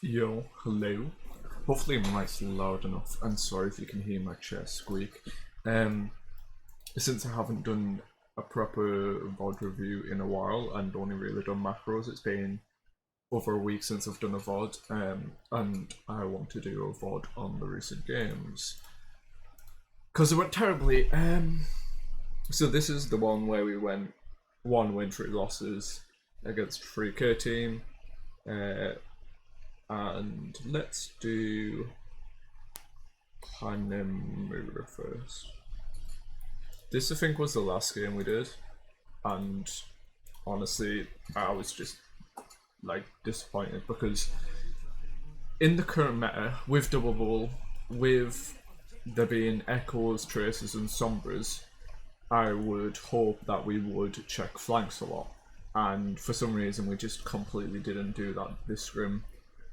Yo, hello. Hopefully my mic's loud enough, and sorry if you can hear my chair squeak. Um, since I haven't done a proper VOD review in a while and only really done macros, it's been over a week since I've done a VOD, and I want to do a VOD on the recent games. Because it went terribly. So this is the one where we went 1 win, 3 losses against 3K team. And let's do Hanamura first. This I think was the last game we did, and honestly I was just like disappointed because in the current meta with double bubble, with there being echoes, traces and sombras, I would hope that we would check flanks a lot, and for some reason we just completely didn't do that this scrim.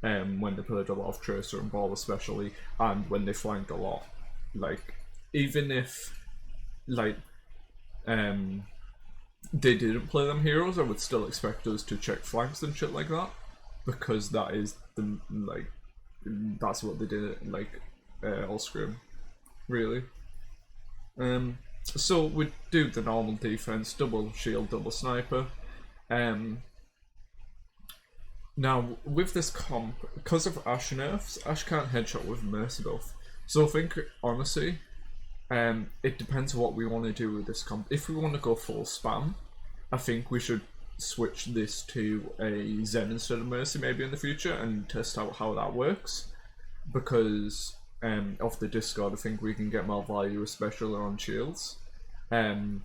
When they played a lot of Tracer and Ball especially, and when they flanked a lot. Like, even if, like, they didn't play them heroes, I would still expect us to check flanks and shit like that, because that is the, like, that's what they did, like, all scrim, really. So we do the normal defense, double shield, double sniper. Now, with this comp, because of Ashe nerfs, Ashe can't headshot with Mercy buff. So I think, honestly, it depends what we want to do with this comp. If we want to go full spam, I think we should switch this to a Zen instead of Mercy maybe in the future and test out how that works. Because off the Discord, I think we can get more value, especially on shields. But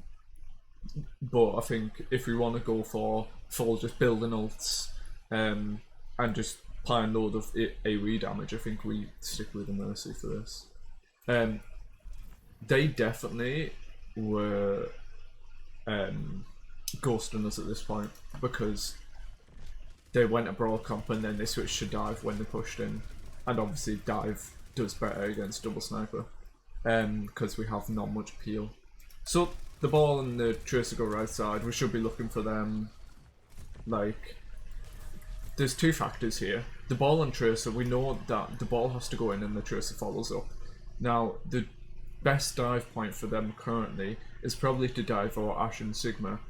I think if we want to go for full just building ults, and just applying a load of AoE damage, I think we stick with the Mercy for this. They definitely were ghosting us at this point because they went a brawl comp and then they switched to dive when they pushed in, and obviously dive does better against double sniper because we have not much peel. So the Ball and the Tracer go right side. We should be looking for them. Like, there's two factors here. The Ball and Tracer, we know that the Ball has to go in and the Tracer follows up. Now, the best dive point for them currently is probably to dive over Ashe and Sigma.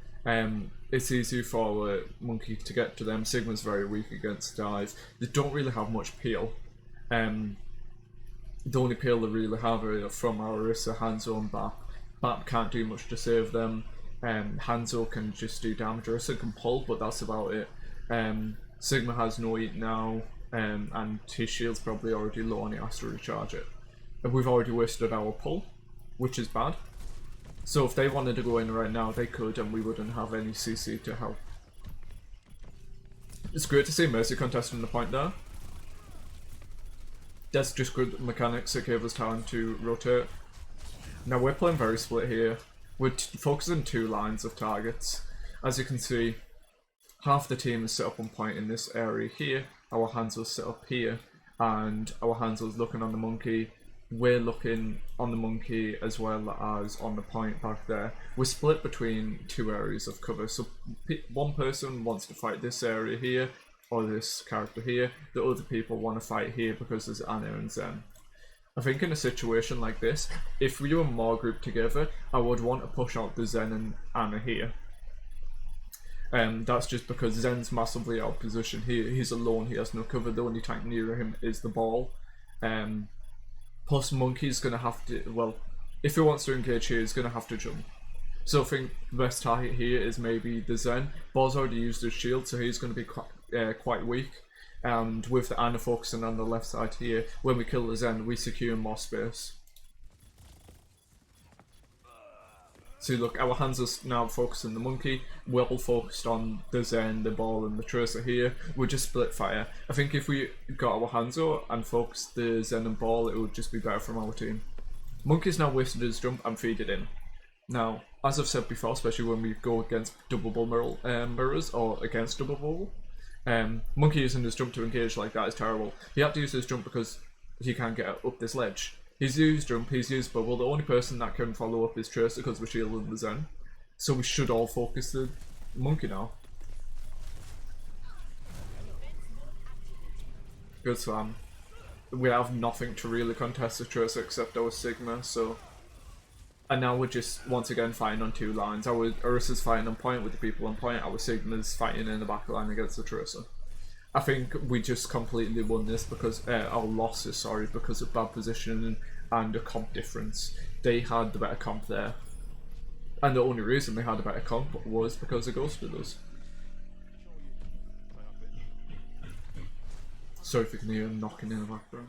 It's easy for Monkey to get to them. Sigma's very weak against dive. They don't really have much peel. The only peel they really have are from Arissa, Hanzo and Bap. Bap can't do much to save them. Hanzo can just do damage. Arissa can pull, but that's about it. Sigma has no eat now, and his shield's probably already low and he has to recharge it. And we've already wasted our pull, which is bad. So if they wanted to go in right now, they could, and we wouldn't have any CC to help. It's great to see Mercy contesting the point there. That's just good mechanics that gave us time to rotate. Now we're playing very split here. We're focusing 2 lines of targets. As you can see, half the team is set up on point in this area here, our Hanzo's set up here, and our Hanzo's looking on the Monkey. We're looking on the Monkey as well as on the point back there. We're split between 2 areas of cover, so one person wants to fight this area here, or this character here. The other people want to fight here because there's Anna and Zen. I think in a situation like this, if we were more grouped together, I would want to push out the Zen and Anna here. That's just because Zen's massively out of position. He's alone, he has no cover, the only tank near him is the Ball. Plus Monkey's going to have to, well, if he wants to engage here, he's going to have to jump. So I think the best target here is maybe the Zen. Ball's already used his shield, so he's going to be quite weak. And with the Anna focusing on the left side here, when we kill the Zen, we secure more space. So look, our hands are now focused on the Monkey, we're all focused on the Zen, the Ball and the Tracer here. We're just split fire. I think if we got our Hanzo and focused the Zen and Ball, it would just be better from our team. Monkey's now wasted his jump and feed it in. Now, as I've said before, especially when we go against double bubble mirrors or against double bubble, Monkey using his jump to engage like that is terrible. He had to use his jump because he can't get up this ledge. He's used jump, he's used bubble. The only person that can follow up is Tracer because we're shielding the Zen. So we should all focus the Monkey now. Good slam. We have nothing to really contest the Tracer except our Sigma, so... And now we're just, once again, fighting on two lines. Our Orissa's fighting on point with the people on point, our Sigma's fighting in the back line against the Tracer. I think we just completely won this because, our losses, sorry, because of bad positioning and a comp difference. They had the better comp there. And the only reason they had a better comp was because they ghosted us. Sorry if you can hear knocking in the background.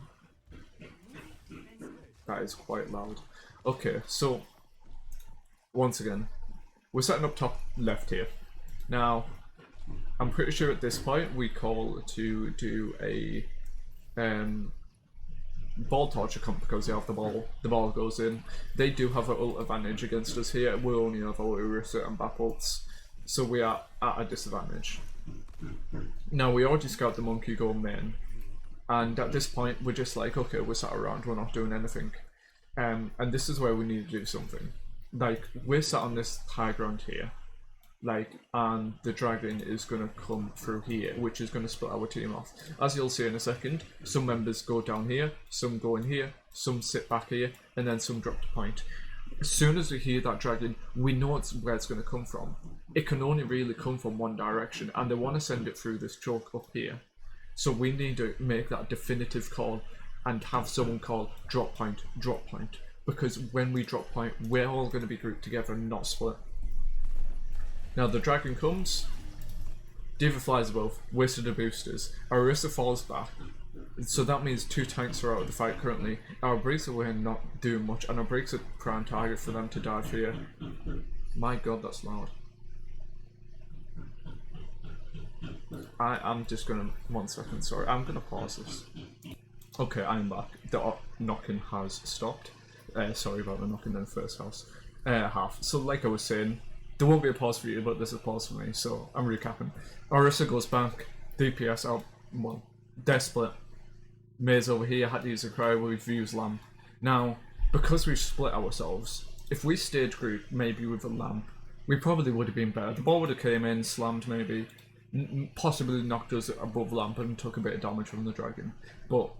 That is quite loud. Okay, so once again, we're setting up top left here. Now, I'm pretty sure at this point we call to do a ball torture comp because they have the ball. The ball goes in. They do have an ult advantage against us here. We only have our Orisa and Bap ults, so we are at a disadvantage. Now we already scout the monkey go main. And at this point, we're just like, okay, we're sat around, we're not doing anything. And this is where we need to do something. Like, we're sat on this high ground here. Like, and the dragon is going to come through here, which is going to split our team off. As you'll see in a second, some members go down here, some go in here, some sit back here, and then some drop to point. As soon as we hear that dragon, we know where it's going to come from. It can only really come from one direction, and they want to send it through this choke up here. So we need to make that definitive call and have someone call drop point, because when we drop point, we're all going to be grouped together and not split. Now the dragon comes, Diva flies above, wasted the boosters, Orisa falls back, so that means two tanks are out of the fight currently. Our breaks are not doing much, and our breaks are prime target for them to dive here. My god, that's loud. I'm just gonna, 1 second, sorry, I'm gonna pause this. Okay, I'm back. The knocking has stopped. Sorry about the knocking in the first half. So like I was saying, there won't be a pause for you, but there's a pause for me, so I'm recapping. Orisa goes back, DPS out, well, they're split. Maze over here, had to use a cryo, we've used lamp. Now, because we've split ourselves, if we stayed grouped, maybe with a lamp, we probably would have been better. The ball would have came in, slammed maybe, possibly knocked us above lamp and took a bit of damage from the dragon. But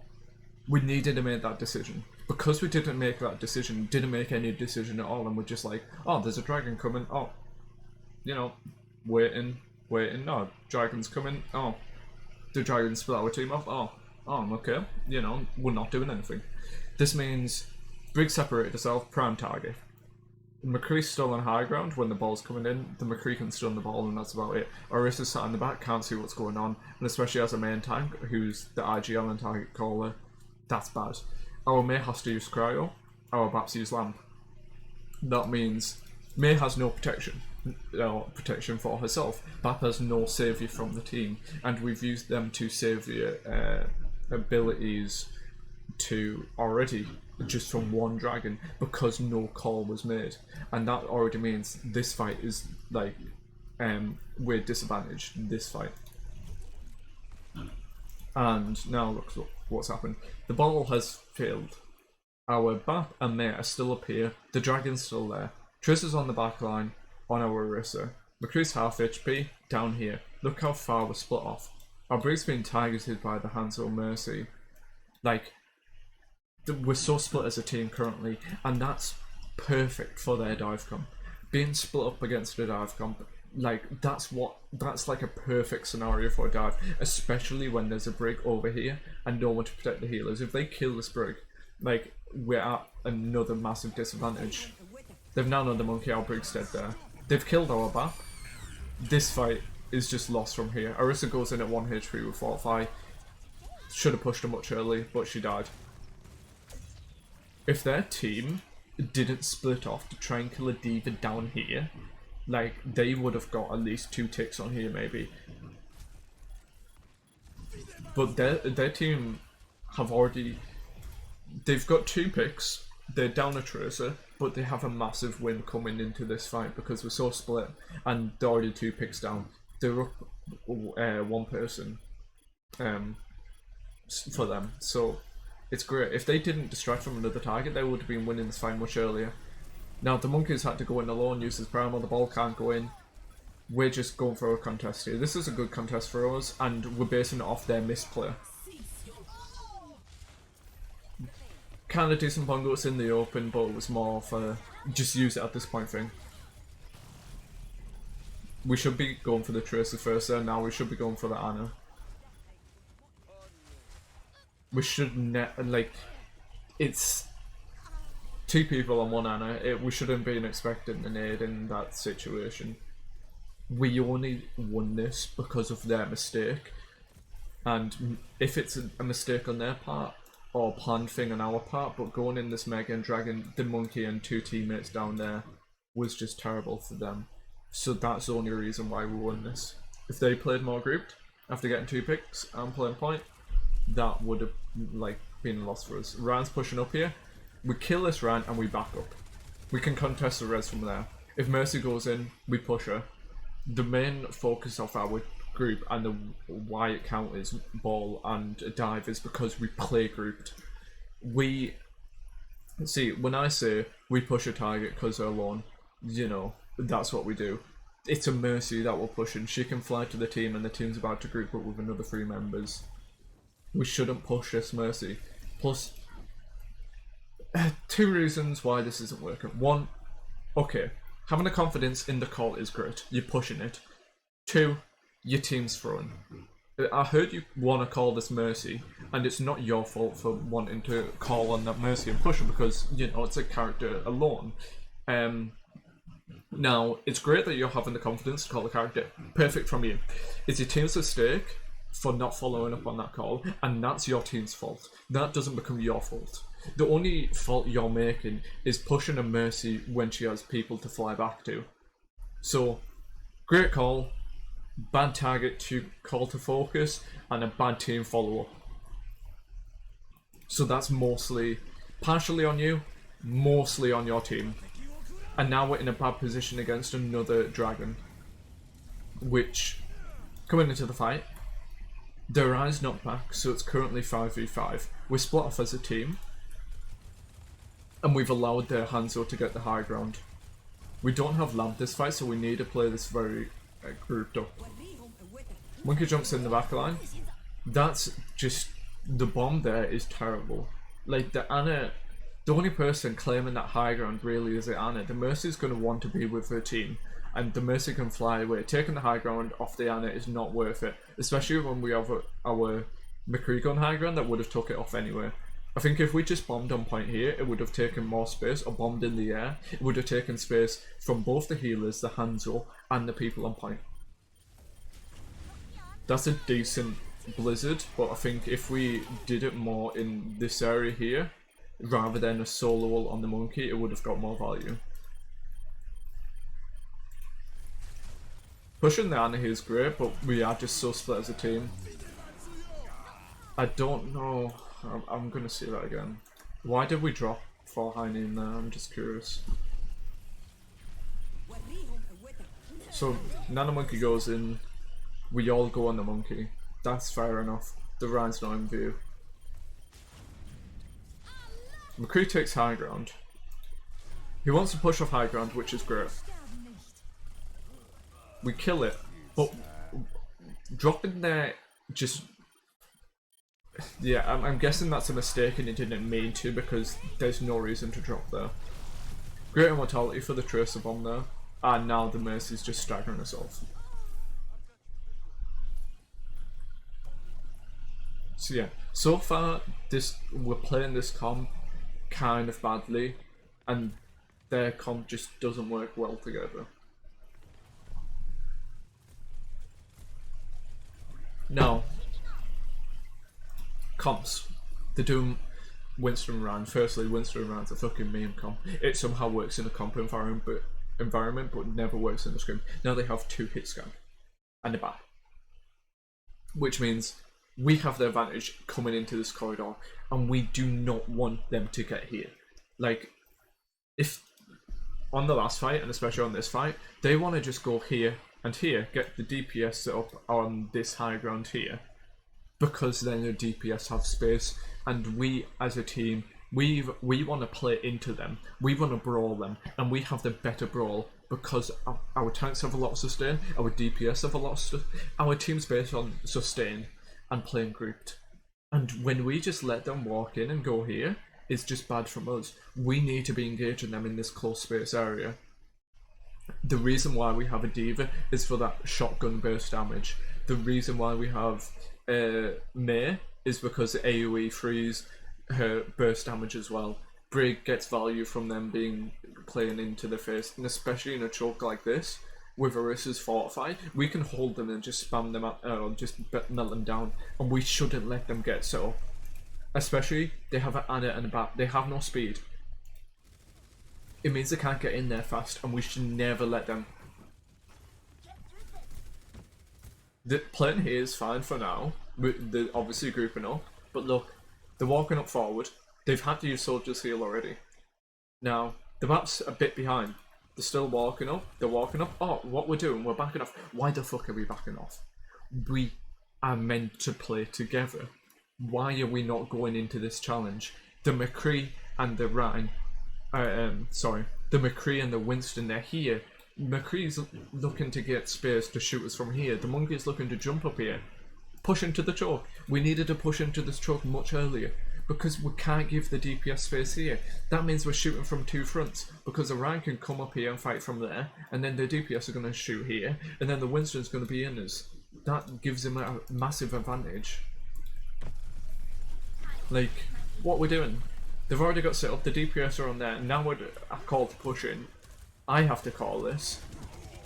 we needed to make that decision. Because we didn't make that decision, didn't make any decision at all, and we're just like, oh, there's a dragon coming, oh, you know, waiting, no, dragon's coming, oh, the dragon split our team off, oh, okay, you know, we're not doing anything. This means Brig separated herself, prime target. McCree's still on high ground when the ball's coming in, the McCree can stun the ball and that's about it. Orisa's sat in the back, can't see what's going on, and especially as a main tank, who's the IGL and target caller, that's bad. Our May has to use cryo, our Baps use lamp. That means May has no protection for herself. Bap has no saviour from the team, and we've used them two saviour abilities to already just from one dragon because no call was made, and that already means this fight is like we're disadvantaged in this fight. And now look what's happened. The ball has failed. Our Bap and May are still up here. The dragon's still there. Triss is on the back line on our Orisa. McCree's half HP down here. Look how far we're split off. Our Brig's being targeted by the Hanzo Mercy. Like, we're so split as a team currently, and that's perfect for their dive comp. Being split up against a dive comp, like, that's like a perfect scenario for a dive, especially when there's a Brig over here and no one to protect the healers. If they kill this Brig, like, we're at another massive disadvantage. They've now known the monkey, our Brig's dead there. They've killed our Bap. This fight is just lost from here. Orisa goes in at 1 HP with Fortify. Should have pushed her much early, but she died. If their team didn't split off to try and kill a diva down here, like, they would have got at least 2 ticks on here maybe. But their team have already, they've got 2 picks, they're down a Tracer, but they have a massive win coming into this fight because we're so split, and they're already 2 picks down. They're up 1 person for them, so it's great. If they didn't distract from another target, they would have been winning this fight much earlier. Now the monkeys had to go in alone, use his primal, the ball can't go in. We're just going for a contest here. This is a good contest for us, and we're basing it off their misplay. kind of decent bongos in the open, but it was more for just use it at this point thing. We should be going for the Tracer first there, now we should be going for the Ana. We should like, it's 2 people on 1 Ana, we shouldn't be expecting an aid in that situation. We only won this because of their mistake, and if it's a mistake on their part, or planned thing on our part, but going in this mega and dragging the monkey and 2 teammates down there was just terrible for them. So that's the only reason why we won this. If they played more grouped after getting 2 picks and playing point, that would have like been a loss for us. Ryan's pushing up here. We kill this Ryan and we back up. We can contest the res from there. If Mercy goes in, we push her. The main focus of our group and the why it counts is ball and dive is because we play grouped. We see, when I say we push a target because they're alone, you know, that's what we do. It's a Mercy that we're pushing. She can fly to the team and the team's about to group up with another 3 members. We shouldn't push this Mercy. Plus, 2 reasons why this isn't working. 1, okay, having a confidence in the call is great. You're pushing it. 2, your team's throwing. I heard you want to call this Mercy, and it's not your fault for wanting to call on that Mercy and push her because, you know, it's a character alone. Now, it's great that you're having the confidence to call the character. Perfect from you. It's your team's mistake for not following up on that call, and that's your team's fault. That doesn't become your fault. The only fault you're making is pushing a Mercy when she has people to fly back to. So, great call, bad target to call to focus, and a bad team follow-up. So that's mostly, partially on you, mostly on your team. And now we're in a bad position against another dragon, which, coming into the fight, their eye's not back, so it's currently 5v5. We're split off as a team, and we've allowed their Hanzo to get the high ground. We don't have lamp this fight, so we need to play this very grouped up. Monkey jumps in the back line. That's just, the bomb there is terrible. Like, the Ana, the only person claiming that high ground really is the Ana. The Mercy's going to want to be with her team, and the Mercy can fly away. Taking the high ground off the Ana is not worth it, especially when we have our McCree gun high ground that would have took it off anyway. I think if we just bombed on point here, it would have taken more space, or bombed in the air. It would have taken space from both the healers, the Hanzo, and the people on point. That's a decent blizzard, but I think if we did it more in this area here, rather than a solo ult on the monkey, it would have got more value. Pushing the Ana here is great, but we are just so split as a team. I don't know. I'm gonna see that again. Why did we drop for Heine in there? I'm just curious. So Nana Monkey goes in, we all go on the monkey. That's fair enough. The Ryan's not in view. McCree takes high ground. He wants to push off high ground, which is great. We kill it, but dropping there just... Yeah, I'm guessing that's a mistake and it didn't mean to because there's no reason to drop there. Great immortality for the Tracer bomb there, and now the Mercy's just staggering us off. So yeah, so far we're playing this comp kind of badly, and their comp just doesn't work well together. Now, comps. They do Winston Ryan. Firstly, Winston Ryan's a fucking meme comp. It somehow works in a comp environment, but never works in the scrim. Now they have 2 hit scan and a bat, which means we have the advantage coming into this corridor, and we do not want them to get here. Like, if on the last fight, and especially on this fight, they want to just go here and here, get the DPS set up on this high ground here, because then the DPS have space, and we as a team, we want to play into them, we want to brawl them, and we have the better brawl because our tanks have a lot of sustain, our DPS have a lot of stuff, our team's based on sustain and playing grouped. And when we just let them walk in and go here, is just bad from us. We need to be engaging them in this close space area. The reason why we have a D.Va is for that shotgun burst damage. The reason why we have Mei is because AoE frees her burst damage as well. Brig gets value from them playing into the face, and especially in a choke like this, with Orissa's fortified, we can hold them and just spam them up, just melt them down, and we shouldn't let them get so. Especially, they have an Ana and a Bat, they have no speed. It means they can't get in there fast, and we should never let them. The playing here is fine for now. They're obviously grouping up, but look, they're walking up forward. They've had to use Soldier's Heal already. Now, the map's a bit behind. They're still walking up. They're walking up. Oh, what we're doing, we're backing off. Why the fuck are we backing off? We are meant to play together. Why are we not going into this challenge? The McCree and the Ryan, the McCree and the Winston, they're here. McCree's looking to get space to shoot us from here. The Monkey's looking to jump up here. Push into the choke. We needed to push into this choke much earlier, because we can't give the DPS space here. That means we're shooting from two fronts, because the Ryan can come up here and fight from there, and then the DPS are going to shoot here, and then the Winston's going to be in us. That gives him a massive advantage. Like, what we're doing, they've already got set up, the DPS are on there, and now we're called to push in. I have to call this,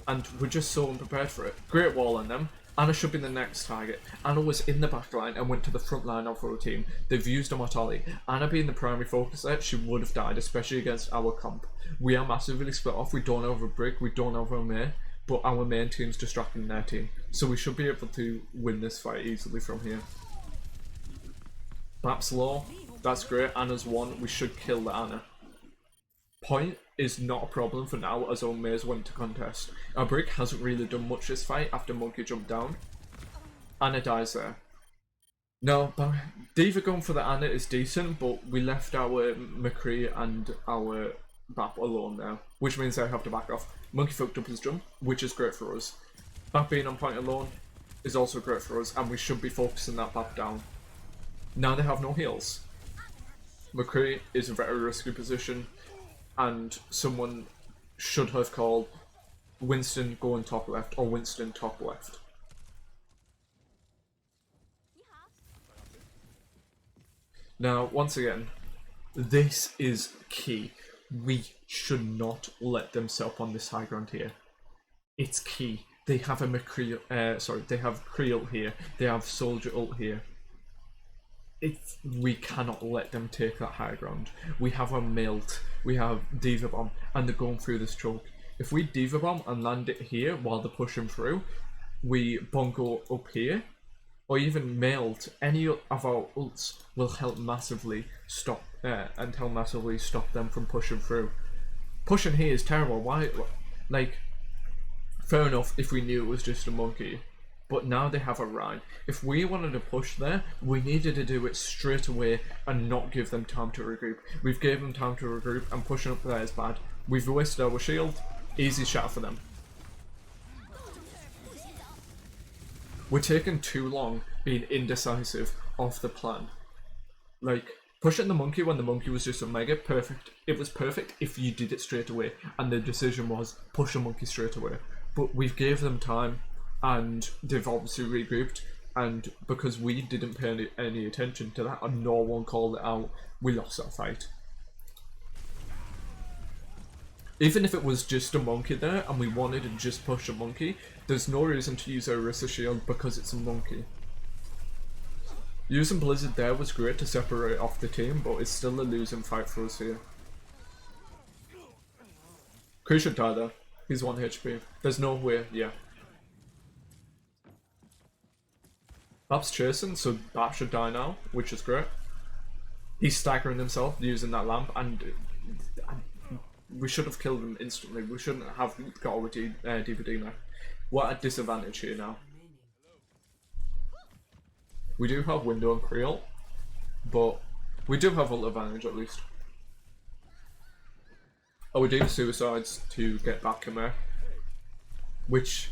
and we're just so unprepared for it. Great wall on them. Ana should be the next target. Ana was in the back line and went to the front line of our team. They've used a mortality. Ana being the primary focus there, she would have died, especially against our comp. We are massively split off. We don't have a Brig, we don't have a Mei, but our main team's distracting their team. So we should be able to win this fight easily from here. Bap's low. That's great. Ana's one. We should kill the Ana. Point is not a problem for now, as our Mei's went to contest. Our Brig hasn't really done much this fight after Monkey jumped down. Ana dies there. No, D.Va going for the Ana is decent, but we left our McCree and our Bap alone now, which means they have to back off. Monkey fucked up his jump, which is great for us. Bap being on point alone is also great for us, and we should be focusing that Bap down. Now they have no heals. McCree is a very risky position, and someone should have called Winston going top left or Winston top left. Now, once again, this is key. We should not let them set up on this high ground here. It's key. They have a McCree, they have Cree ult here. They have Soldier ult here. We cannot let them take that high ground. We have a Melt, we have D.Va Bomb, and they're going through this choke. If we D.Va Bomb and land it here while they're pushing through, we bongo up here, or even Melt, any of our ults will help massively stop them from pushing through. Pushing here is terrible. Why? Like, fair enough if we knew it was just a monkey. But now they have a Rhine. If we wanted to push there, we needed to do it straight away and not give them time to regroup. We've gave them time to regroup, and pushing up there is bad. We've wasted our shield. Easy shot for them. We're taking too long being indecisive off the plan. Like, pushing the monkey when the monkey was just a mega, perfect. It was perfect if you did it straight away, and the decision was push a monkey straight away. But we've gave them time, and they've obviously regrouped, and because we didn't pay any attention to that and no one called it out, we lost that fight. Even if it was just a monkey there and we wanted to just push a monkey, there's no reason to use our Orisa shield because it's a monkey. Using Blizzard there was great to separate off the team, but it's still a losing fight for us here. Kree should die there. He's 1 HP. There's no way, yeah. Bap's chasing, so Bap should die now, which is great. He's staggering himself using that lamp, and we should have killed him instantly. We shouldn't have got our DVD now. What a disadvantage here now. We do have window and Creole, but we do have ult advantage at least. Oh, we do suicides to get back in there, which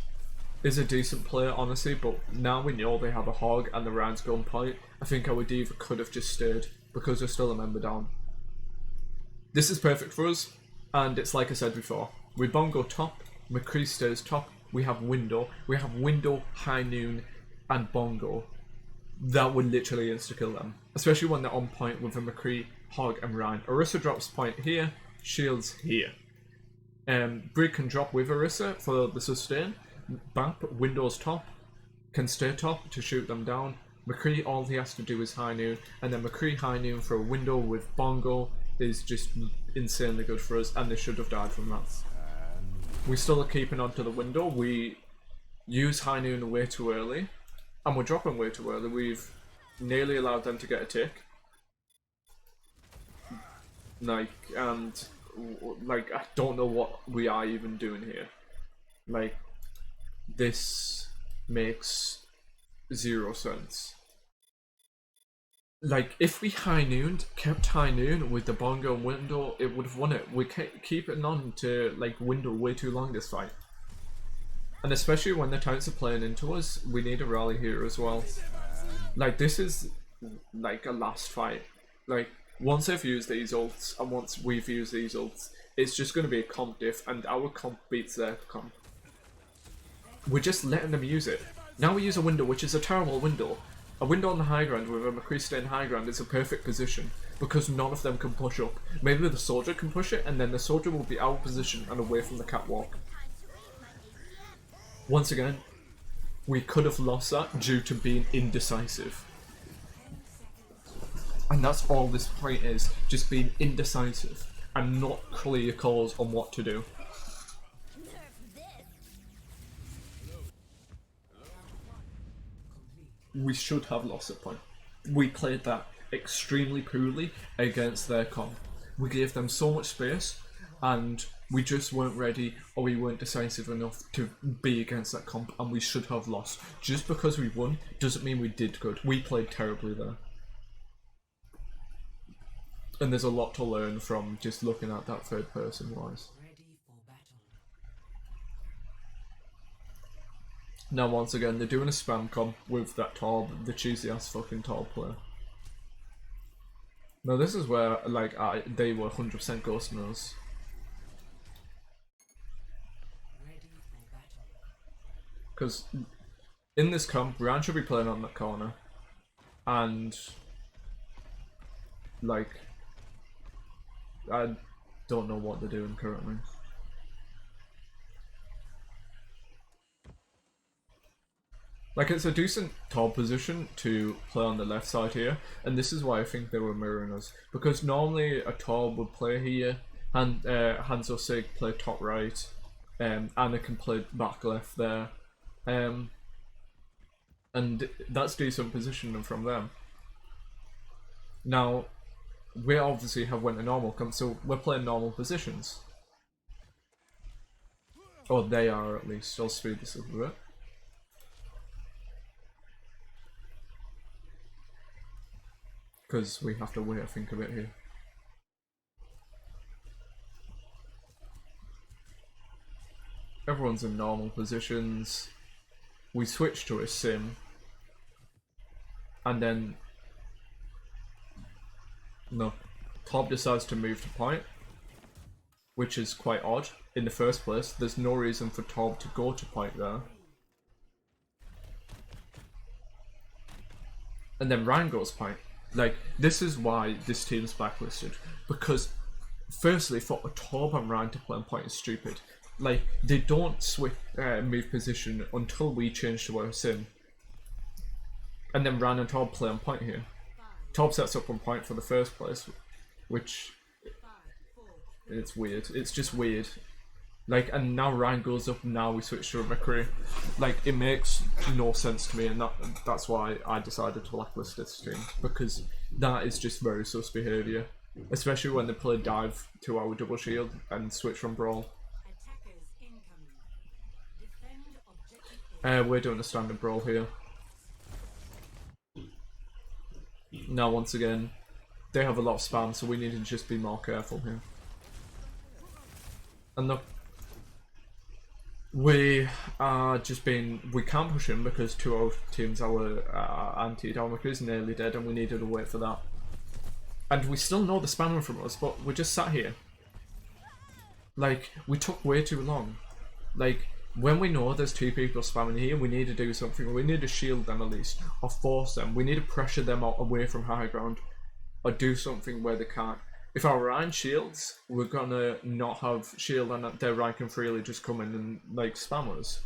is a decent player honestly, but now we know they have a hog and the Ryan's gun point. I think our D.Va could have just stayed because there's still a member down. This is perfect for us, and it's like I said before. We bongo top, McCree stays top, we have window, high noon, and bongo. That would literally insta-kill them. Especially when they're on point with a McCree, Hog, and Ryan. Orisa drops point here, shields here. Brig can drop with Orisa for the sustain. Bamp, Window's top, can stay top to shoot them down. McCree, all he has to do is high noon, and then McCree high noon for a window with bongo is just insanely good for us, and they should have died from that. We still are keeping on to the window. We use high noon way too early, and we're dropping way too early. We've nearly allowed them to get a tick. Like, and like, I don't know what we are even doing here. Like, this makes zero sense. Like, if we high nooned, kept high noon with the bongo and window, it would have won it. We keep it on to like window way too long this fight. And especially when the tanks are playing into us, we need a rally here as well. Like, this is like a last fight. Like, once they've used these ults, and once we've used these ults, it's just going to be a comp diff, and our comp beats their comp. We're just letting them use it. Now we use a window, which is a terrible window. A window on the high ground with a McCree staying high ground is a perfect position, because none of them can push up. Maybe the soldier can push it, and then the soldier will be out of position and away from the catwalk. Once again, we could have lost that due to being indecisive. And that's all this fight is, just being indecisive and not clear calls on what to do. We should have lost that point. We played that extremely poorly against their comp. We gave them so much space, and we just weren't ready, or we weren't decisive enough to be against that comp, and we should have lost. Just because we won doesn't mean we did good. We played terribly there. And there's a lot to learn from just looking at that third person wise. Now once again, they're doing a spam comp with that Torb, the cheesy ass fucking Torb player. Now this is where, like, they were 100% ghosting us. Because in this comp, Ryan should be playing on that corner. And, like, I don't know what they're doing currently. Like, it's a decent top position to play on the left side here, and this is why I think they were mirroring us. Because normally a Torb would play here, and Hanzo Sig play top right, Anna can play back left there, and that's decent positioning from them. Now, we obviously have went to normal comp, so we're playing normal positions. Or they are at least. I'll speed this up a bit. Because we have to wait, I think, a bit here. Everyone's in normal positions. We switch to a sim. And then... no. Torb decides to move to point. Which is quite odd. In the first place, there's no reason for Torb to go to point there. And then Ryan goes point. Like, this is why this team's blacklisted. Because, firstly, for a Torb and Ryan to play on point is stupid. Like, they don't switch, move position until we change to our sim. And then Ryan and Torb play on point here. Torb sets up on point for the first place, which... it's weird. It's just weird. Like, and now Ryan goes up, and now we switch to a McCree. Like, it makes no sense to me, and that's why I decided to blacklist this team. Because that is just very sus behaviour. Especially when they play dive to our double shield and switch from brawl. We're doing a standard brawl here. Now, once again, they have a lot of spam, so we need to just be more careful here. And look, we are just being, we can't push him because two of our teams, our anti-Dalmacre is nearly dead, and we needed to wait for that. And we still know the spamming from us, but we just sat here. Like, we took way too long. Like, when we know there's 2 people spamming here, we need to do something. We need to shield them at least, or force them. We need to pressure them out away from high ground, or do something where they can't. If our Ryan shields, we're gonna not have shield and their Ryan can freely just come in and like spam us.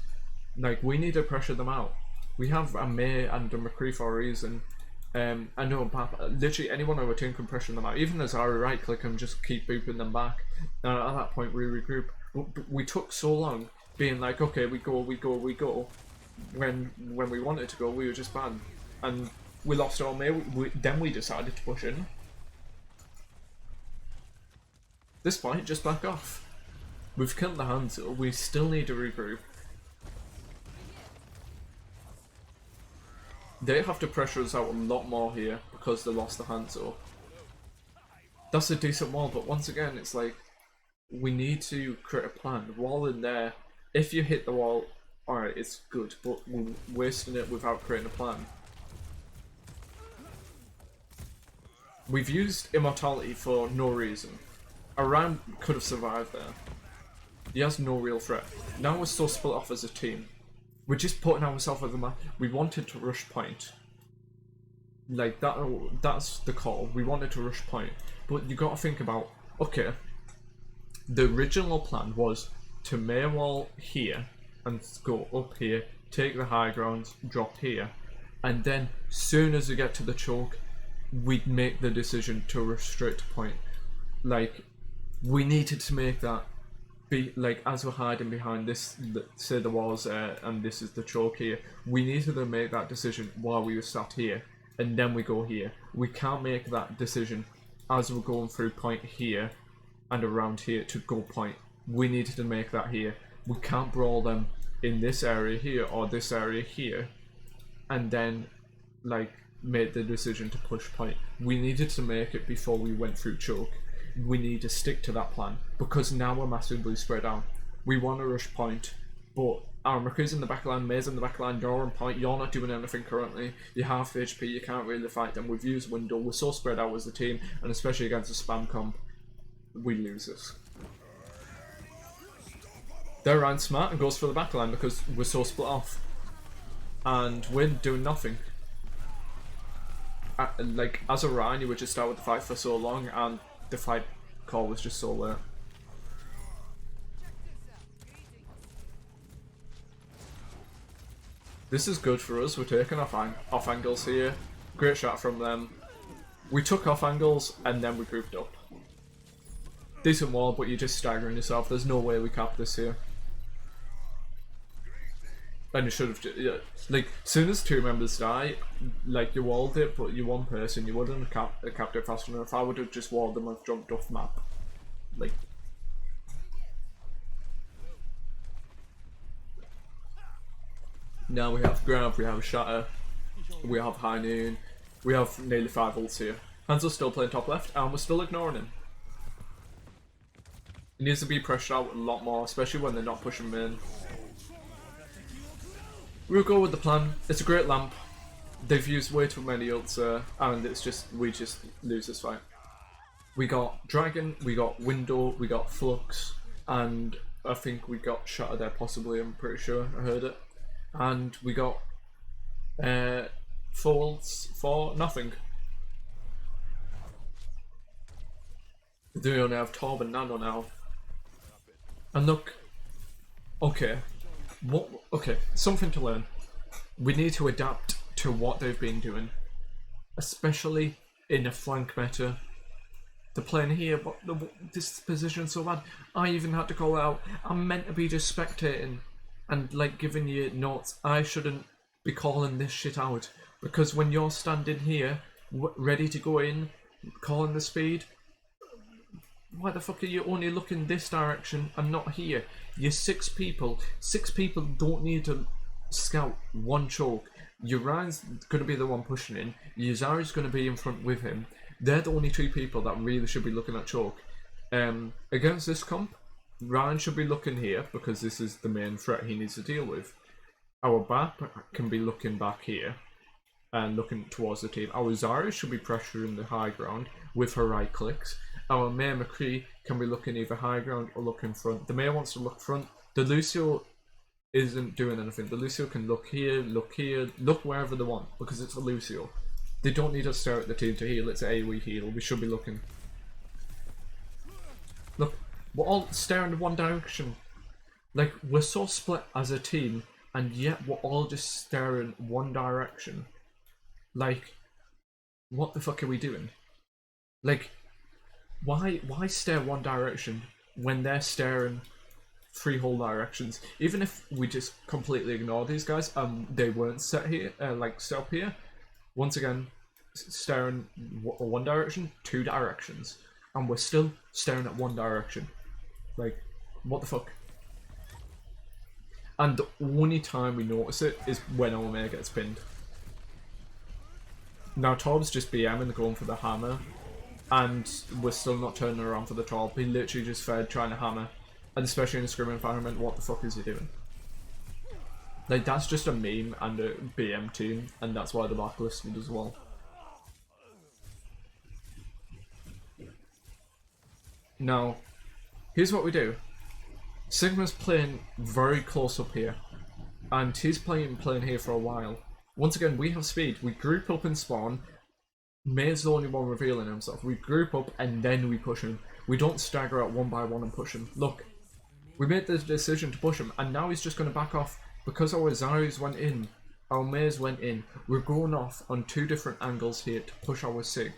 Like, we need to pressure them out. We have a May and a McCree for a reason. I know literally anyone on our team can pressure them out. Even as I right click and just keep booping them back. And at that point we regroup. We took so long being like, okay, we go. When we wanted to go, we were just banned. And we lost our May. Then we decided to push in. This point, just back off. We've killed the Hanzo. We still need to regroup. They have to pressure us out a lot more here because they lost the Hanzo. That's a decent wall, but once again, it's like we need to create a plan. Wall in there. If you hit the wall, alright, it's good, but we're wasting it without creating a plan. We've used Immortality for no reason. Orion could have survived there. He has no real threat. Now we're still split off as a team. We're just putting ourselves at the map. We wanted to rush point. Like, that's the call. We wanted to rush point. But you gotta think about, okay, the original plan was to May wall here and go up here, take the high ground, drop here, and then soon as we get to the choke, we'd make the decision to rush straight to point. Like, we needed to make that be like, as we're hiding behind this, say the walls and this is the choke here, we needed to make that decision while we were sat here, and then we go here. We can't make that decision as we're going through point here and around here to go point. We needed to make that here. We can't brawl them in this area here or this area here and then like make the decision to push point. We needed to make it before we went through choke. We need to stick to that plan because now we're massively spread out. We want to rush point, but our McCree's in the back line, May's in the back line, you're on point, you're not doing anything currently, you're half HP, you can't really fight them. We've used window, we're so spread out as a team, and especially against a spam comp, we lose this. They're around smart and goes for the back line because we're so split off. And we're doing nothing. Like, as a Ryan, you would just start with the fight for so long, and the fight call was just so late. This is good for us. We're taking off angles here. Great shot from them. We took off angles and then we grouped up. Decent wall, but you're just staggering yourself. There's no way we cap this here. And you should have, yeah, like, as soon as 2 members die, like, you walled it, but you're one person, you wouldn't have capped it fast enough. I would have just walled them and jumped off map. Like, now we have Grab, we have Shatter, we have High Noon, we have nearly 5 ults here. Hanzo's still playing top left, and we're still ignoring him. He needs to be pressured out a lot more, especially when they're not pushing him in. We'll go with the plan. It's a great lamp. They've used way too many ults and it's just, we just lose this fight. We got Dragon, we got Window, we got Flux, and I think we got Shatter there possibly, I'm pretty sure, I heard it. And we got 4 ults for nothing. They only have Torb and Nano now. And look, okay. Okay, something to learn. We need to adapt to what they've been doing, especially in a flank meta. They're playing here, but this position's so bad. I even had to call out. I'm meant to be just spectating and like giving you notes. I shouldn't be calling this shit out because when you're standing here, ready to go in, calling the speed. Why the fuck are you only looking this direction and not here? You're 6 people. 6 people don't need to scout 1 choke. Your Ryan's going to be the one pushing in. Your Zari's going to be in front with him. They're the only 2 people that really should be looking at choke. Against this comp, Ryan should be looking here because this is the main threat he needs to deal with. Our BAP can be looking back here. and looking towards the team. Our Zarya should be pressuring the high ground with her right clicks. Our Mei McCree can be looking either high ground or look in front. The Mei wants to look front. The Lucio isn't doing anything. The Lucio can look here, look wherever they want, because it's a Lucio. They don't need to stare at the team to heal. It's a AoE heal. We should be looking. Look, we're all staring in one direction. Like, we're so split as a team, and yet we're all just staring one direction. Like, what the fuck are we doing? Like, why stare one direction when they're staring 3 whole directions? Even if we just completely ignore these guys, they weren't set here, set up here. Once again, staring one direction, 2 directions, and we're still staring at one direction. Like, what the fuck? And the only time we notice it is when Omega gets pinned. Now Torb's just BMing, going for the hammer, and we're still not turning around for the Torb. He literally just fed trying to hammer, and especially in a scrim environment, what the fuck is he doing? Like, that's just a meme and a BM team, and that's why they're blacklisted as well. Now, here's what we do. Sigma's playing very close up here, and he's playing here for a while. Once again, we have speed. We group up and spawn. Mei's the only one revealing himself. We group up and then we push him. We don't stagger out one by one and push him. Look, we made the decision to push him, and now he's just going to back off because our Zaryas went in, our Mei's went in. We're going off on 2 different angles here to push our Sig,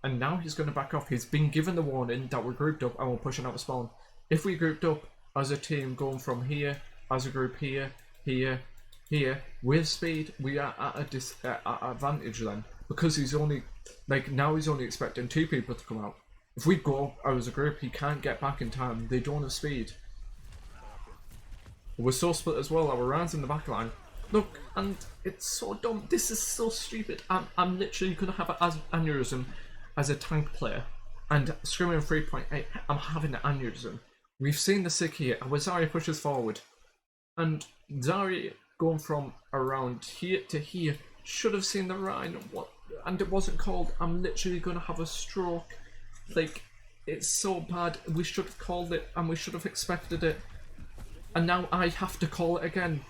and now he's going to back off. He's been given the warning that we're grouped up and we're pushing out of spawn. If we grouped up as a team, going from here, as a group here, here, here, with speed, we are at a advantage then, because he's only, like, now he's only expecting 2 people to come out. If we go out as a group, he can't get back in time. They don't have speed. We're so split as well. Our rounds in the back line. Look, and it's so dumb. This is so stupid. I'm literally gonna have an aneurysm as a tank player, and scrimming 3.8. I'm having an aneurysm. We've seen the Sig here, and Zarya pushes forward, and Zarya going from around here to here should have seen the Rhine. What? And it wasn't called. I'm literally gonna have a stroke. Like, it's so bad. We should have called it, and we should have expected it, and now I have to call it again.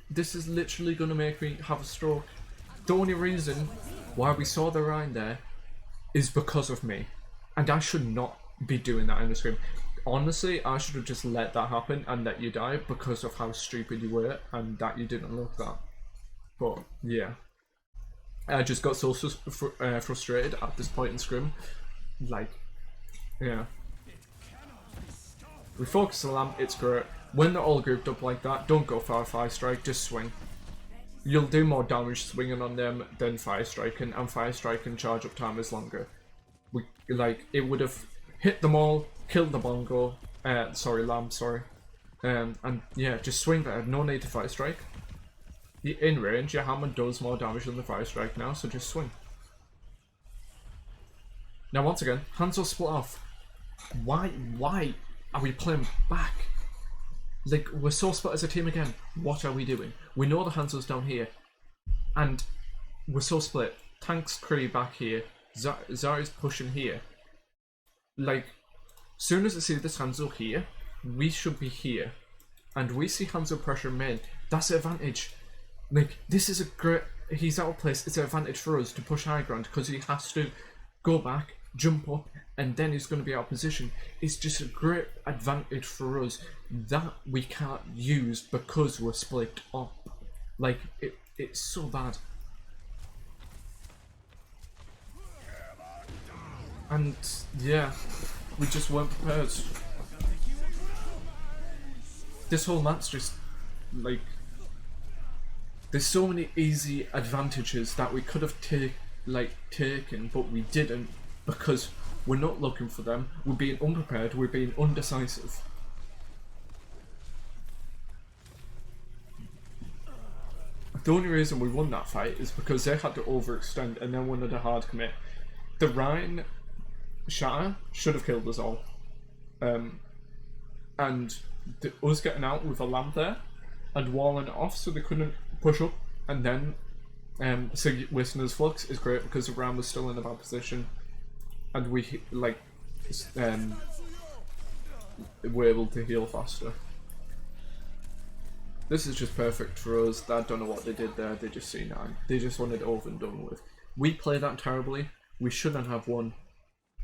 This is literally gonna make me have a stroke. The only reason why we saw the Rhine there is because of me, and I should not be doing that in the scrim. Honestly, I should have just let that happen and let you die because of how stupid you were and that you didn't look that. But yeah, I just got so frustrated at this point in scrim. Like, yeah, we focus on lamp. It's great when they're all grouped up like that. Don't go for a fire strike, just swing. You'll do more damage swinging on them than fire striking, and fire striking charge up time is longer. It would have hit them all, killed the bongo, lamb, and yeah, just swing there, no need to fire strike. In range, your hammer does more damage than the fire strike now, so just swing. Now once again, hands will split off. Why are we playing back? Like, we're so split as a team again. What are we doing? We know the Hanzo's down here, and we're so split. Tank's Kree back here. Zarya's pushing here. Like, soon as I see this Hanzo here, we should be here, and we see Hanzo pressure main. That's an advantage. Like, this is a great. He's out of place. It's an advantage for us to push high ground because he has to go back, jump up, and then he's going to be out of position. It's just a great advantage for us that we can't use because we're split up. Like, it's so bad. And yeah, we just weren't prepared. This whole map's just like, there's so many easy advantages that we could have taken, but we didn't because we're not looking for them. We're being unprepared. We're being undecisive. The only reason we won that fight is because they had to overextend and then wanted a hard commit. The Rhine shatter should have killed us all. And us getting out with a lamp there and walling it off so they couldn't push up. And then so Listener's Flux is great because the round was still in a bad position, and we like were able to heal faster. This is just perfect for us. I don't know what they did there. They just C9. They just wanted it over and done with. We played that terribly. We shouldn't have won,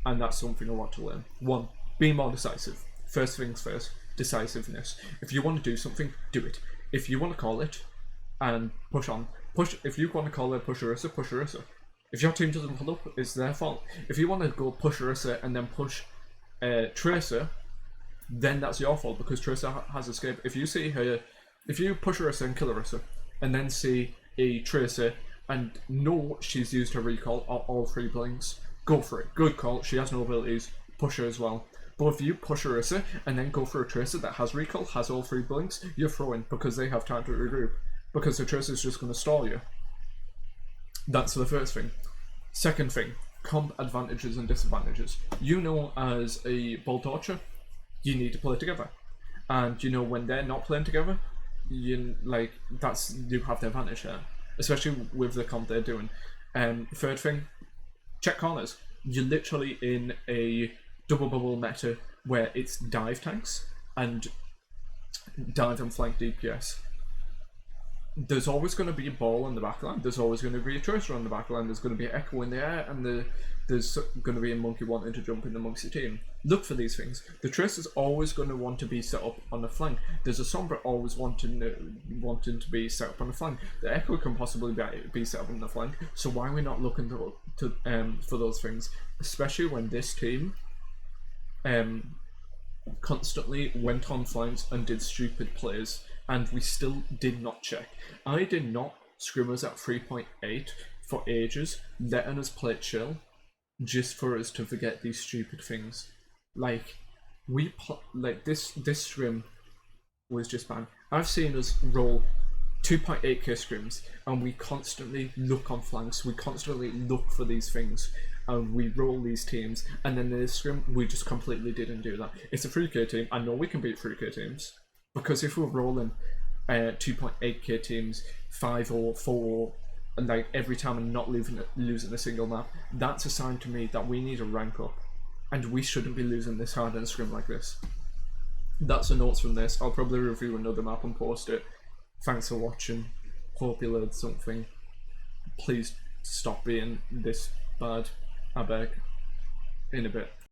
and that's something I want to learn. 1. Be more decisive. First things first. Decisiveness. If you want to do something, do it. If you want to call it and push on, push. If you want to call it push Orisa, push Orisa. If your team doesn't pull up, it's their fault. If you want to go push Orisa and then push Tracer, then that's your fault because Tracer has escaped. If you see her, if you push Orisa and kill Orisa, and then see a Tracer and know she's used her recall or all 3 blinks, go for it. Good call. She has no abilities. Push her as well. But if you push Orisa and then go for a Tracer that has recall, has all 3 blinks, you're throwing because they have time to regroup. Because the Tracer is just going to stall you. That's the first thing. Second thing, comp advantages and disadvantages. You know, as a Bolt Archer, you need to play together. And you know when they're not playing together, you have the advantage there. Especially with the comp they're doing. Third thing, check corners. You're literally in a double bubble meta where it's dive tanks and dive and flank DPS. There's always going to be a ball in the backline, there's always going to be a Tracer on the backline, there's going to be an Echo in the air, and there's going to be a Monkey wanting to jump in amongst the team. Look for these things. The Tracer's always going to want to be set up on the flank. There's a Sombra always wanting to be set up on the flank. The Echo can possibly be set up on the flank, so why are we not looking for those things? Especially when this team constantly went on flanks and did stupid plays, and we still did not check. I did not scrim us at 3.8 for ages, letting us play chill, just for us to forget these stupid things. Like, this scrim was just bad. I've seen us roll 2.8k scrims, and we constantly look on flanks, we constantly look for these things, and we roll these teams, and then this scrim, we just completely didn't do that. It's a 3k team, I know we can beat 3k teams, because if we're rolling 2.8k teams, 5 or 4, and like every time and not losing a single map, that's a sign to me that we need to rank up, and we shouldn't be losing this hard in a scrim like this. That's the notes from this. I'll probably review another map and post it. Thanks for watching. Hope you learned something. Please stop being this bad. I beg. In a bit.